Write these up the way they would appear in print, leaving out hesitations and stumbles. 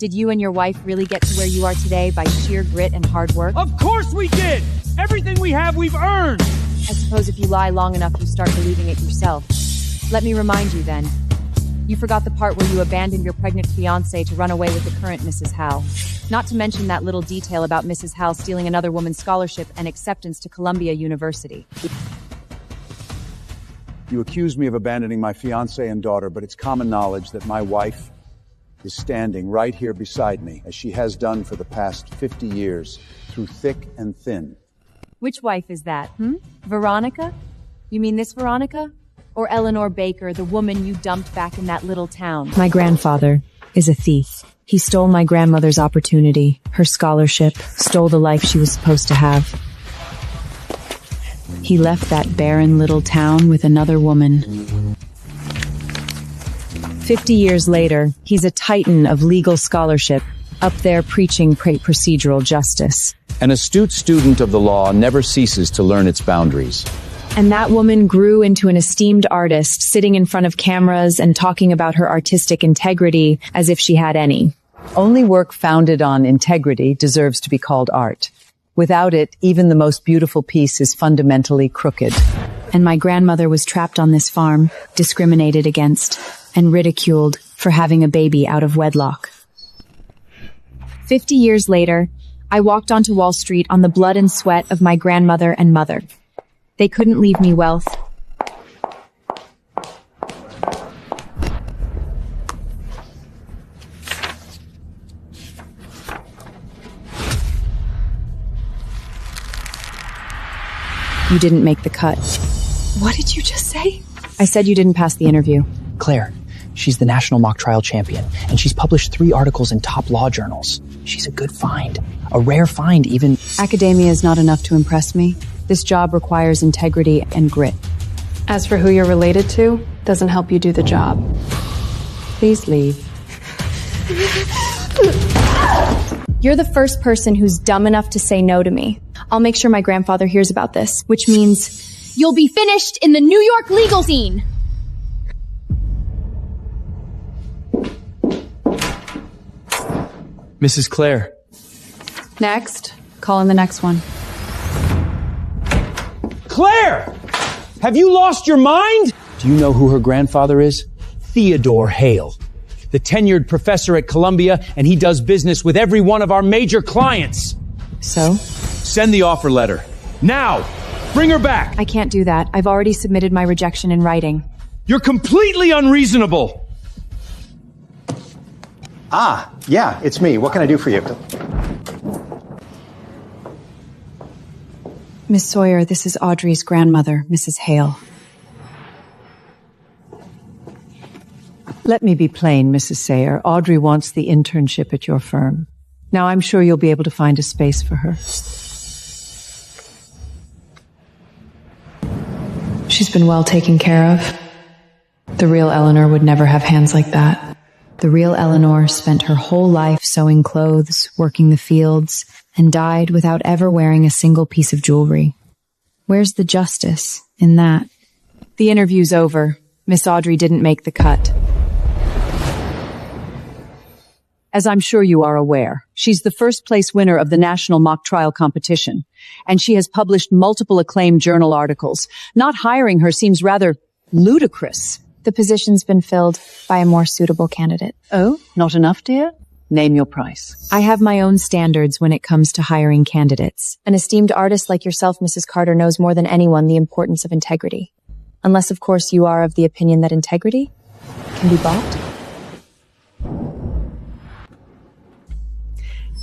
Did you and your wife really get to where you are today by sheer grit and hard work? Of course we did! Everything we have, we've earned! I suppose if you lie long enough, you start believing it yourself. Let me remind you then. You forgot the part where you abandoned your pregnant fiancé to run away with the current Mrs. Howe. Not to mention that little detail about Mrs. Howe stealing another woman's scholarship and acceptance to Columbia University. You accuse me of abandoning my fiancé and daughter, but it's common knowledge that my wife is standing right here beside me, as she has done for the past 50 years, through thick and thin. Which wife is that, Veronica? You mean this Veronica? Or Eleanor Baker, the woman you dumped back in that little town? My grandfather is a thief. He stole my grandmother's opportunity, her scholarship, stole the life she was supposed to have. He left that barren little town with another woman. 50 years later, he's a titan of legal scholarship, up there preaching procedural justice. An astute student of the law never ceases to learn its boundaries. And that woman grew into an esteemed artist, sitting in front of cameras and talking about her artistic integrity as if she had any. Only work founded on integrity deserves to be called art. Without it, even the most beautiful piece is fundamentally crooked. And my grandmother was trapped on this farm, discriminated against, and ridiculed for having a baby out of wedlock. 50 years later, I walked onto Wall Street on the blood and sweat of my grandmother and mother. They couldn't leave me wealth. You didn't make the cut. What did you just say? I said you didn't pass the interview. Claire, she's the national mock trial champion, and she's published 3 articles in top law journals. She's a good find. A rare find, even. Academia is not enough to impress me. This job requires integrity and grit. As for who you're related to, doesn't help you do the job. Please leave. You're the first person who's dumb enough to say no to me. I'll make sure my grandfather hears about this, which means you'll be finished in the New York legal scene. Mrs. Claire. Next. Call in the next one. Claire! Have you lost your mind? Do you know who her grandfather is? Theodore Hale, the tenured professor at Columbia, and he does business with every one of our major clients. So? Send the offer letter. Now! Bring her back! I can't do that. I've already submitted my rejection in writing. You're completely unreasonable! Ah, yeah, it's me. What can I do for you? Miss Sawyer, this is Audrey's grandmother, Mrs. Hale. Let me be plain, Mrs. Sayer. Audrey wants the internship at your firm. Now, I'm sure you'll be able to find a space for her. She's been well taken care of. The real Eleanor would never have hands like that. The real Eleanor spent her whole life sewing clothes, working the fields, and died without ever wearing a single piece of jewelry. Where's the justice in that? The interview's over. Miss Audrey didn't make the cut. As I'm sure you are aware, she's the first place winner of the National Mock Trial Competition, and she has published multiple acclaimed journal articles. Not hiring her seems rather ludicrous. The position's been filled by a more suitable candidate. Oh, not enough, dear? Name your price. I have my own standards when it comes to hiring candidates. An esteemed artist like yourself, Mrs. Carter, knows more than anyone the importance of integrity. Unless, of course, you are of the opinion that integrity can be bought.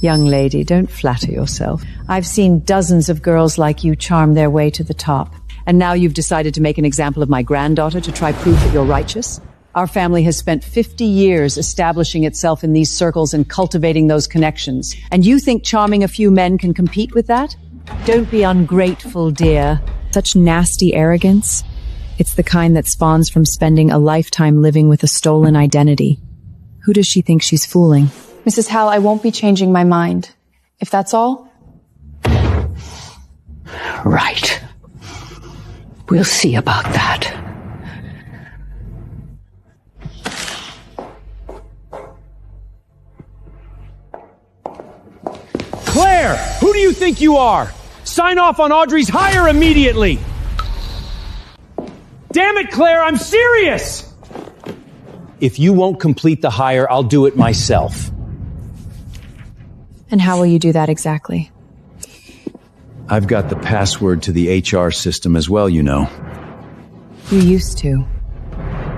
Young lady, don't flatter yourself. I've seen dozens of girls like you charm their way to the top. And now you've decided to make an example of my granddaughter to try proof that you're righteous? Our family has spent 50 years establishing itself in these circles and cultivating those connections. And you think charming a few men can compete with that? Don't be ungrateful, dear. Such nasty arrogance. It's the kind that spawns from spending a lifetime living with a stolen identity. Who does she think she's fooling? Mrs. Howell, I won't be changing my mind. If that's all? Right. We'll see about that. Claire! Who do you think you are? Sign off on Audrey's hire immediately! Damn it, Claire, I'm serious! If you won't complete the hire, I'll do it myself. And how will you do that exactly? I've got the password to the HR system as well, you know. You used to,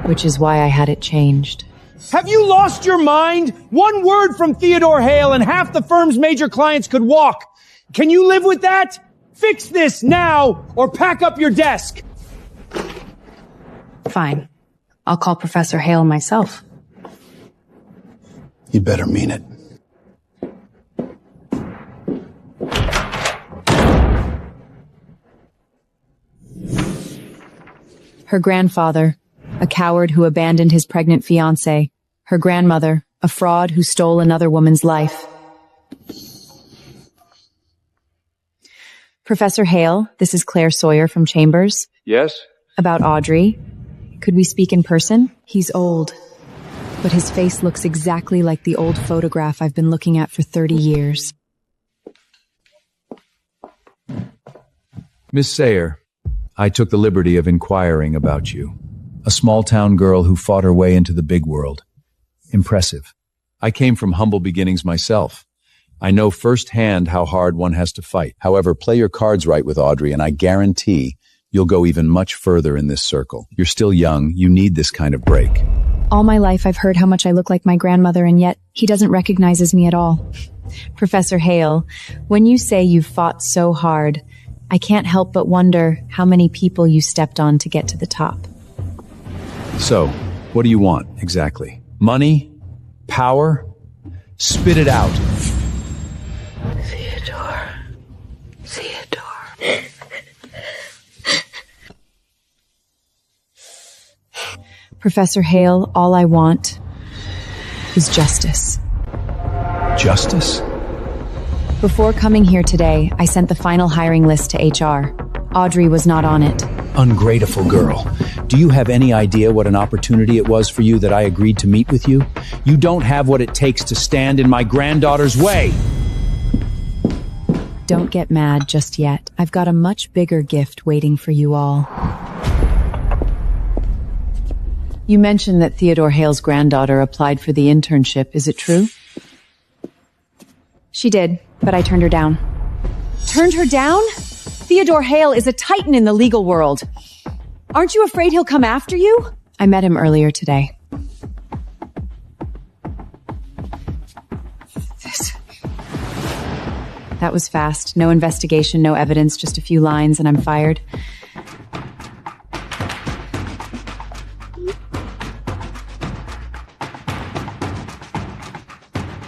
which is why I had it changed. Have you lost your mind? One word from Theodore Hale and half the firm's major clients could walk. Can you live with that? Fix this now or pack up your desk. Fine. I'll call Professor Hale myself. You better mean it. Her grandfather, a coward who abandoned his pregnant fiancée. Her grandmother, a fraud who stole another woman's life. Professor Hale, this is Claire Sawyer from Chambers. Yes? About Audrey. Could we speak in person? He's old, but his face looks exactly like the old photograph I've been looking at for 30 years. Miss Sayer, I took the liberty of inquiring about you. A small-town girl who fought her way into the big world. Impressive. I came from humble beginnings myself. I know firsthand how hard one has to fight. However, play your cards right with Audrey, and I guarantee you'll go even much further in this circle. You're still young. You need this kind of break. All my life I've heard how much I look like my grandmother, and yet he doesn't recognize me at all. Professor Hale, when you say you've fought so hard, I can't help but wonder how many people you stepped on to get to the top. So, what do you want, exactly? Money? Power? Spit it out. Theodore. Professor Hale, all I want is justice. Justice? Before coming here today, I sent the final hiring list to HR. Audrey was not on it. Ungrateful girl. Do you have any idea what an opportunity it was for you that I agreed to meet with you? You don't have what it takes to stand in my granddaughter's way. Don't get mad just yet. I've got a much bigger gift waiting for you all. You mentioned that Theodore Hale's granddaughter applied for the internship. Is it true? She did, but I turned her down. Turned her down? Theodore Hale is a titan in the legal world. Aren't you afraid he'll come after you? I met him earlier today. That was fast. No investigation, no evidence, just a few lines and I'm fired.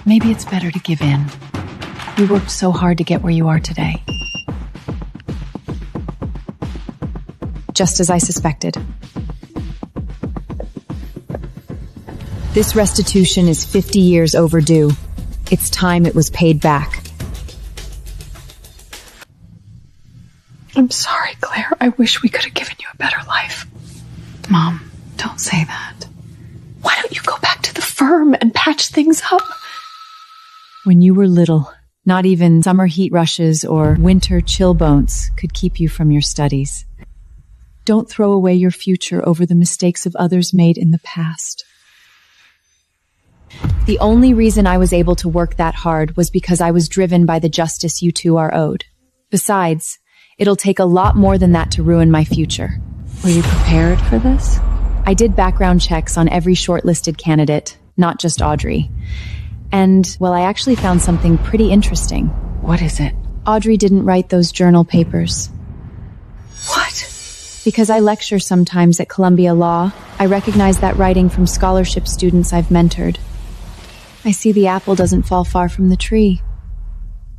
Maybe it's better to give in. You worked so hard to get where you are today. Just as I suspected. This restitution is 50 years overdue. It's time it was paid back. I'm sorry, Claire. I wish we could have given you a better life. Mom, don't say that. Why don't you go back to the firm and patch things up? When you were little, not even summer heat rushes or winter chill bones could keep you from your studies. Don't throw away your future over the mistakes of others made in the past. The only reason I was able to work that hard was because I was driven by the justice you two are owed. Besides, it'll take a lot more than that to ruin my future. Were you prepared for this? I did background checks on every shortlisted candidate, not just Audrey. And, well, I actually found something pretty interesting. What is it? Audrey didn't write those journal papers. What? Because I lecture sometimes at Columbia Law, I recognize that writing from scholarship students I've mentored. I see the apple doesn't fall far from the tree.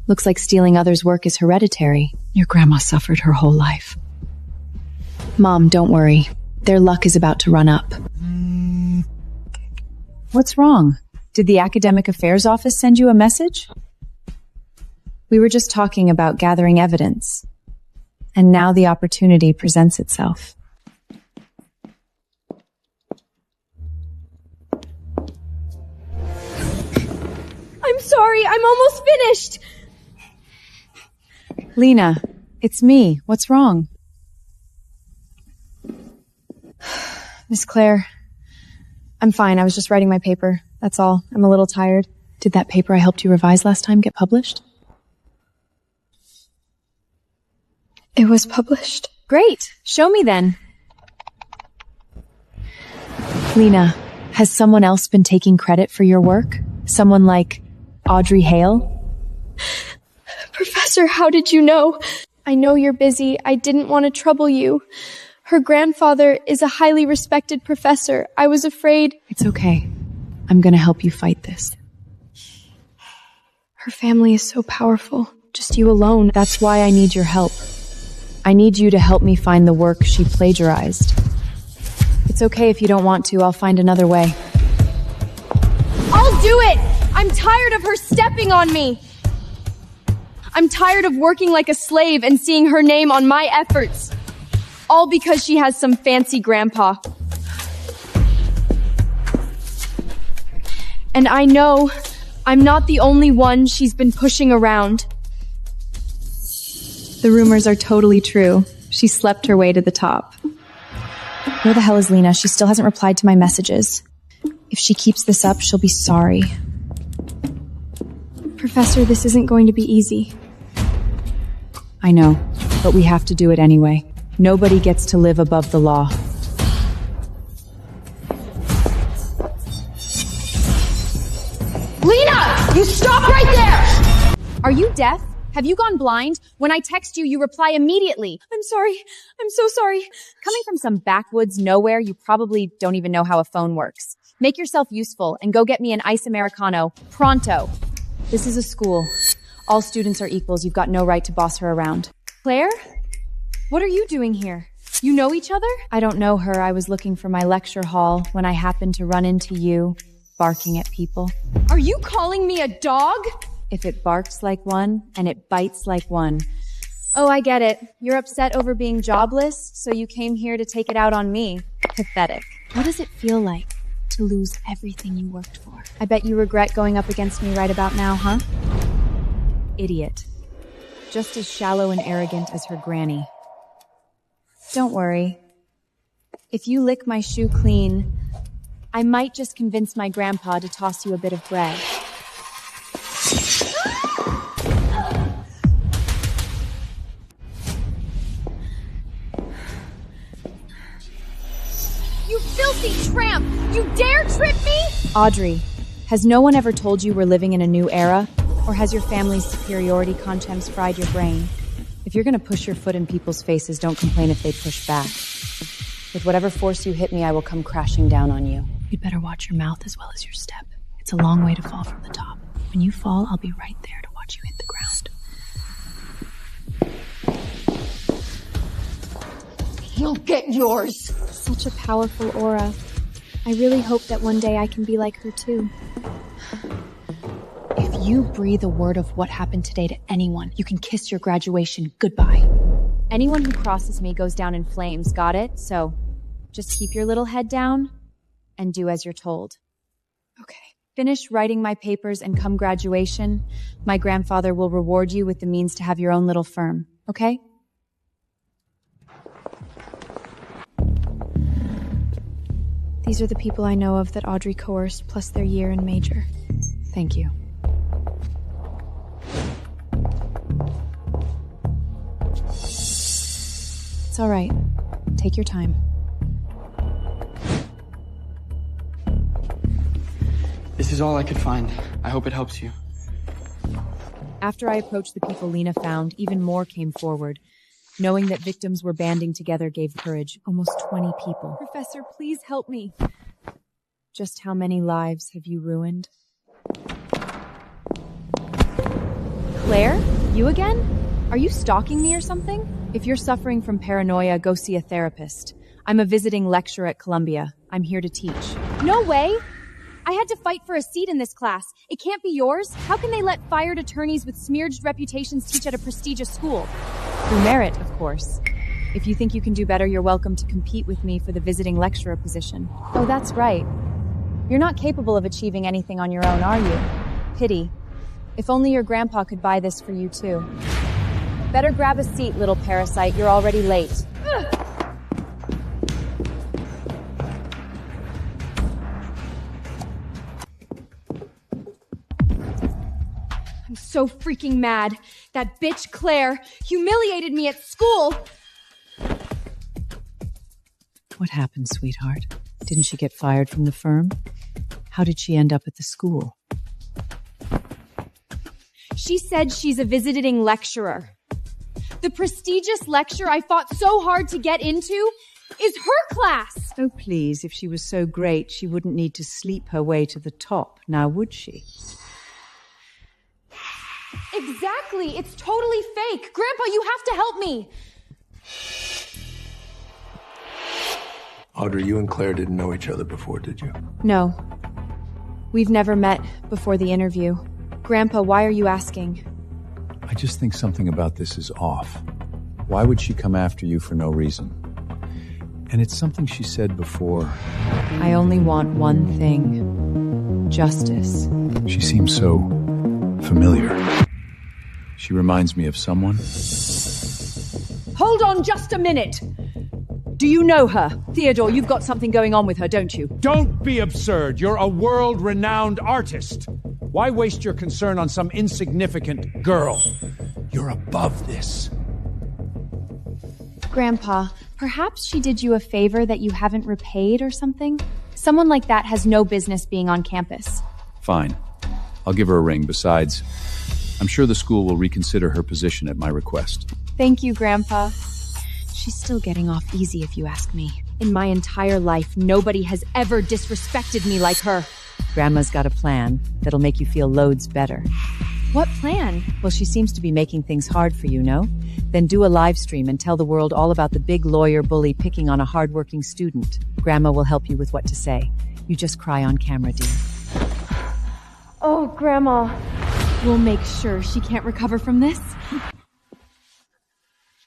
Looks like stealing others' work is hereditary. Your grandma suffered her whole life. Mom, don't worry. Their luck is about to run up. What's wrong? Did the Academic Affairs Office send you a message? We were just talking about gathering evidence. And now the opportunity presents itself. I'm sorry, I'm almost finished! Lena, it's me. What's wrong? Miss Claire, I'm fine. I was just writing my paper. That's all. I'm a little tired. Did that paper I helped you revise last time get published? It was published. Great. Show me then. Lena, has someone else been taking credit for your work? Someone like Audrey Hale? Professor, how did you know? I know you're busy. I didn't want to trouble you. Her grandfather is a highly respected professor. I was afraid. It's okay. I'm gonna help you fight this. Her family is so powerful. Just you alone. That's why I need your help. I need you to help me find the work she plagiarized. It's okay if you don't want to. I'll find another way. I'll do it! I'm tired of her stepping on me! I'm tired of working like a slave and seeing her name on my efforts. All because she has some fancy grandpa. And I know I'm not the only one she's been pushing around. The rumors are totally true. She slept her way to the top. Where the hell is Lena? She still hasn't replied to my messages. If she keeps this up, she'll be sorry. Professor, this isn't going to be easy. I know, but we have to do it anyway. Nobody gets to live above the law. Lena! You stop right there! Are you deaf? Have you gone blind? When I text you, you reply immediately. I'm sorry. I'm so sorry. Coming from some backwoods nowhere, you probably don't even know how a phone works. Make yourself useful and go get me an ice Americano. Pronto. This is a school. All students are equals. You've got no right to boss her around. Claire? What are you doing here? You know each other? I don't know her. I was looking for my lecture hall when I happened to run into you, barking at people. Are you calling me a dog? If it barks like one, and it bites like one. Oh, I get it. You're upset over being jobless, so you came here to take it out on me. Pathetic. What does it feel like to lose everything you worked for? I bet you regret going up against me right about now, huh? Idiot. Just as shallow and arrogant as her granny. Don't worry. If you lick my shoe clean, I might just convince my grandpa to toss you a bit of bread. You filthy tramp! You dare trip me? Audrey, has no one ever told you we're living in a new era? Or has your family's superiority contempt fried your brain? If you're gonna push your foot in people's faces, don't complain if they push back. With whatever force you hit me, I will come crashing down on you. You'd better watch your mouth as well as your step. It's a long way to fall from the top. When you fall, I'll be right there to watch you hit the ground. You'll get yours. Such a powerful aura. I really hope that one day I can be like her too. If you breathe a word of what happened today to anyone, you can kiss your graduation goodbye. Anyone who crosses me goes down in flames, got it? So, just keep your little head down and do as you're told. Okay. Finish writing my papers and come graduation, my grandfather will reward you with the means to have your own little firm, okay? These are the people I know of that Audrey coerced, plus their year and major. Thank you. It's all right. Take your time. This is all I could find. I hope it helps you. After I approached the people Lena found, even more came forward. Knowing that victims were banding together gave courage. Almost 20 people. Professor, please help me. Just how many lives have you ruined? Claire? You again? Are you stalking me or something? If you're suffering from paranoia, go see a therapist. I'm a visiting lecturer at Columbia. I'm here to teach. No way! I had to fight for a seat in this class. It can't be yours. How can they let fired attorneys with smeared reputations teach at a prestigious school? Through merit, of course. If you think you can do better, you're welcome to compete with me for the visiting lecturer position. Oh, that's right. You're not capable of achieving anything on your own, are you? Pity. If only your grandpa could buy this for you, too. Better grab a seat, little parasite. You're already late. I'm so freaking mad. That bitch Claire humiliated me at school. What happened, sweetheart? Didn't she get fired from the firm? How did she end up at the school? She said she's a visiting lecturer. The prestigious lecture I fought so hard to get into is her class. Oh, please, if she was so great, she wouldn't need to sleep her way to the top, now would she? Exactly. It's totally fake. Grandpa, you have to help me. Audrey, you and Claire didn't know each other before, did you? No. We've never met before the interview. Grandpa, why are you asking? I just think something about this is off. Why would she come after you for no reason? And it's something she said before. I only want one thing. Justice. She seems so familiar. She reminds me of someone. Hold on just a minute! Do you know her? Theodore, you've got something going on with her, don't you? Don't be absurd. You're a world-renowned artist. Why waste your concern on some insignificant girl? You're above this. Grandpa, perhaps she did you a favor that you haven't repaid or something? Someone like that has no business being on campus. Fine. I'll give her a ring. Besides, I'm sure the school will reconsider her position at my request. Thank you, Grandpa. She's still getting off easy if you ask me. In my entire life, nobody has ever disrespected me like her. Grandma's got a plan that'll make you feel loads better. What plan? Well, she seems to be making things hard for you, no? Then do a live stream and tell the world all about the big lawyer bully picking on a hardworking student. Grandma will help you with what to say. You just cry on camera, dear. Oh, Grandma. We'll make sure she can't recover from this.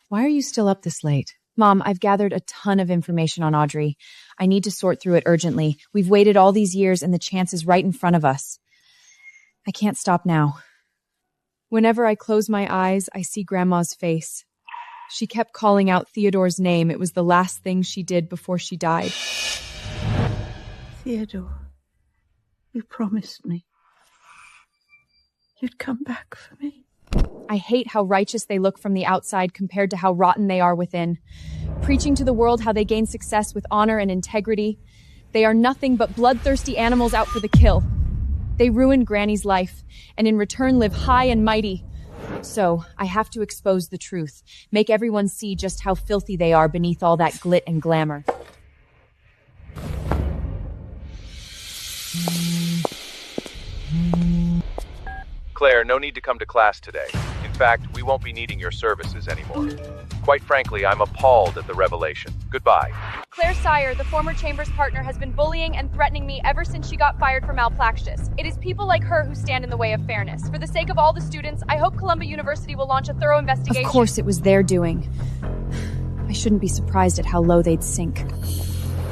Why are you still up this late? Mom, I've gathered a ton of information on Audrey. I need to sort through it urgently. We've waited all these years and the chance is right in front of us. I can't stop now. Whenever I close my eyes, I see Grandma's face. She kept calling out Theodore's name. It was the last thing she did before she died. Theodore, you promised me you'd come back for me. I hate how righteous they look from the outside compared to how rotten they are within. Preaching to the world how they gain success with honor and integrity. They are nothing but bloodthirsty animals out for the kill. They ruined Granny's life, and in return live high and mighty. So, I have to expose the truth, make everyone see just how filthy they are beneath all that glit and glamour. Claire, no need to come to class today. In fact, we won't be needing your services anymore. Quite frankly, I'm appalled at the revelation. Goodbye. Claire Sire, the former Chambers partner, has been bullying and threatening me ever since she got fired for malpractice. It is people like her who stand in the way of fairness. For the sake of all the students, I hope Columbia University will launch a thorough investigation. Of course it was their doing. I shouldn't be surprised at how low they'd sink.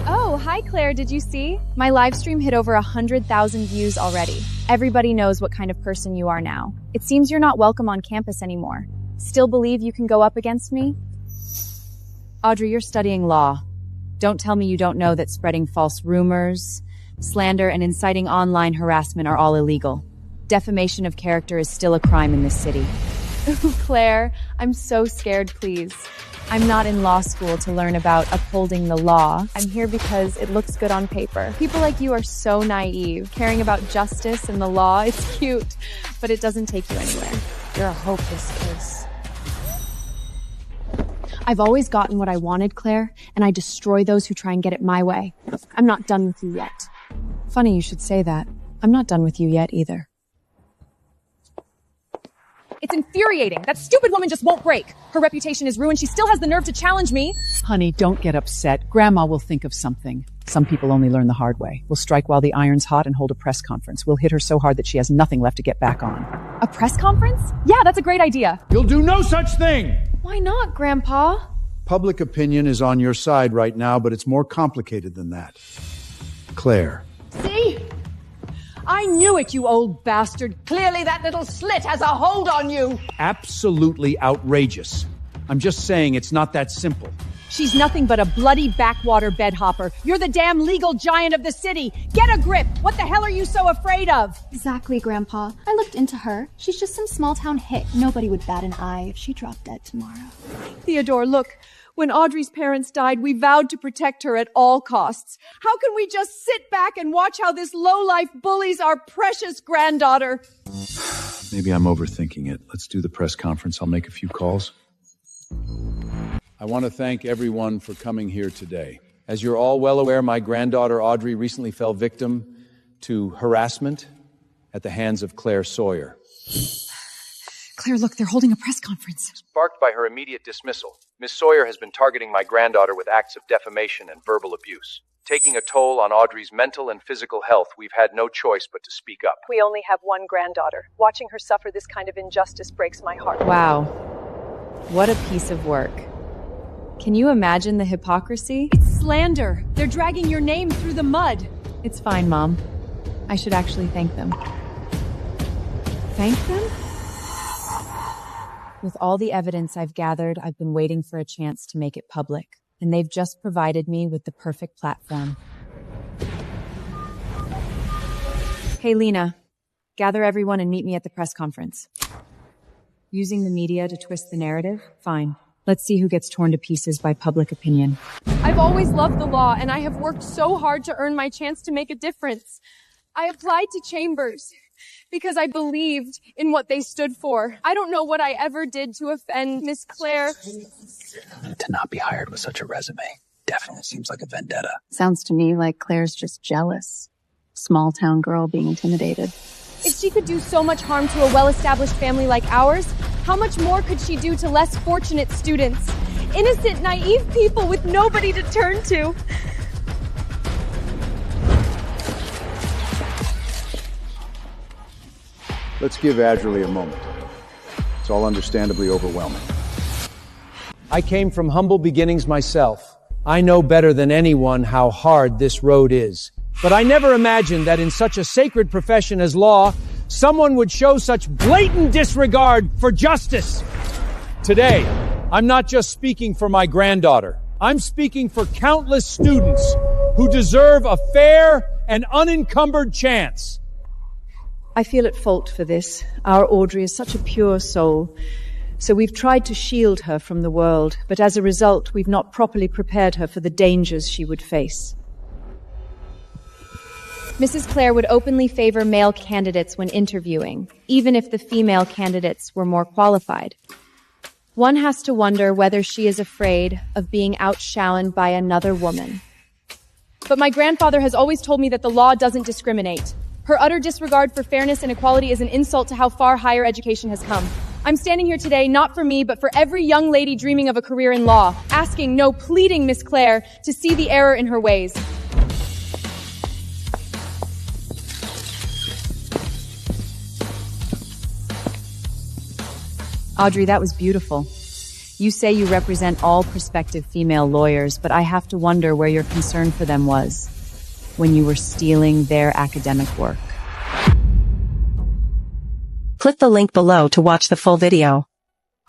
Oh, hi Claire, did you see? My live stream hit over 100,000 views already. Everybody knows what kind of person you are now. It seems you're not welcome on campus anymore. Still believe you can go up against me? Audrey, you're studying law. Don't tell me you don't know that spreading false rumors, slander, and inciting online harassment are all illegal. Defamation of character is still a crime in this city. Ooh, Claire, I'm so scared, please. I'm not in law school to learn about upholding the law. I'm here because it looks good on paper. People like you are so naive, caring about justice and the law. It's cute, but it doesn't take you anywhere. You're a hopeless case. I've always gotten what I wanted, Claire, and I destroy those who try and get it my way. I'm not done with you yet. Funny you should say that. I'm not done with you yet either. It's infuriating. That stupid woman just won't break. Her reputation is ruined. She still has the nerve to challenge me. Honey, don't get upset. Grandma will think of something. Some people only learn the hard way. We'll strike while the iron's hot and hold a press conference. We'll hit her so hard that she has nothing left to get back on. A press conference? Yeah, that's a great idea. You'll do no such thing! Why not, Grandpa? Public opinion is on your side right now, but it's more complicated than that. Claire. See? I knew it, you old bastard. Clearly that little slit has a hold on you. Absolutely outrageous. I'm just saying it's not that simple. She's nothing but a bloody backwater bedhopper. You're the damn legal giant of the city. Get a grip! What the hell are you so afraid of? Exactly, Grandpa. I looked into her. She's just some small-town hick. Nobody would bat an eye if she dropped dead tomorrow. Theodore, look. When Audrey's parents died, we vowed to protect her at all costs. How can we just sit back and watch how this lowlife bullies our precious granddaughter? Maybe I'm overthinking it. Let's do the press conference. I'll make a few calls. I want to thank everyone for coming here today. As you're all well aware, my granddaughter Audrey recently fell victim to harassment at the hands of Claire Sawyer. Claire, look, they're holding a press conference. Sparked by her immediate dismissal, Miss Sawyer has been targeting my granddaughter with acts of defamation and verbal abuse. Taking a toll on Audrey's mental and physical health, we've had no choice but to speak up. We only have one granddaughter. Watching her suffer this kind of injustice breaks my heart. Wow. What a piece of work. Can you imagine the hypocrisy? It's slander. They're dragging your name through the mud. It's fine, Mom. I should actually thank them. Thank them? With all the evidence I've gathered, I've been waiting for a chance to make it public, and they've just provided me with the perfect platform. Hey, Lena, gather everyone and meet me at the press conference. Using the media to twist the narrative? Fine. Let's see who gets torn to pieces by public opinion. I've always loved the law, and I have worked so hard to earn my chance to make a difference. I applied to Chambers because I believed in what they stood for. I don't know what I ever did to offend Miss Claire. To not be hired with such a resume definitely seems like a vendetta. Sounds to me like Claire's just jealous. Small town girl being intimidated. If she could do so much harm to a well-established family like ours, how much more could she do to less fortunate students? Innocent, naive people with nobody to turn to. Let's give Adderley a moment. It's all understandably overwhelming. I came from humble beginnings myself. I know better than anyone how hard this road is. But I never imagined that in such a sacred profession as law, someone would show such blatant disregard for justice. Today, I'm not just speaking for my granddaughter. I'm speaking for countless students who deserve a fair and unencumbered chance. I feel at fault for this. Our Audrey is such a pure soul. So we've tried to shield her from the world, but as a result, we've not properly prepared her for the dangers she would face. Mrs. Claire would openly favor male candidates when interviewing, even if the female candidates were more qualified. One has to wonder whether she is afraid of being outshone by another woman. But my grandfather has always told me that the law doesn't discriminate. Her utter disregard for fairness and equality is an insult to how far higher education has come. I'm standing here today not for me, but for every young lady dreaming of a career in law, asking, no, pleading Miss Claire to see the error in her ways. Audrey, that was beautiful. You say you represent all prospective female lawyers, but I have to wonder where your concern for them was when you were stealing their academic work. Click the link below to watch the full video.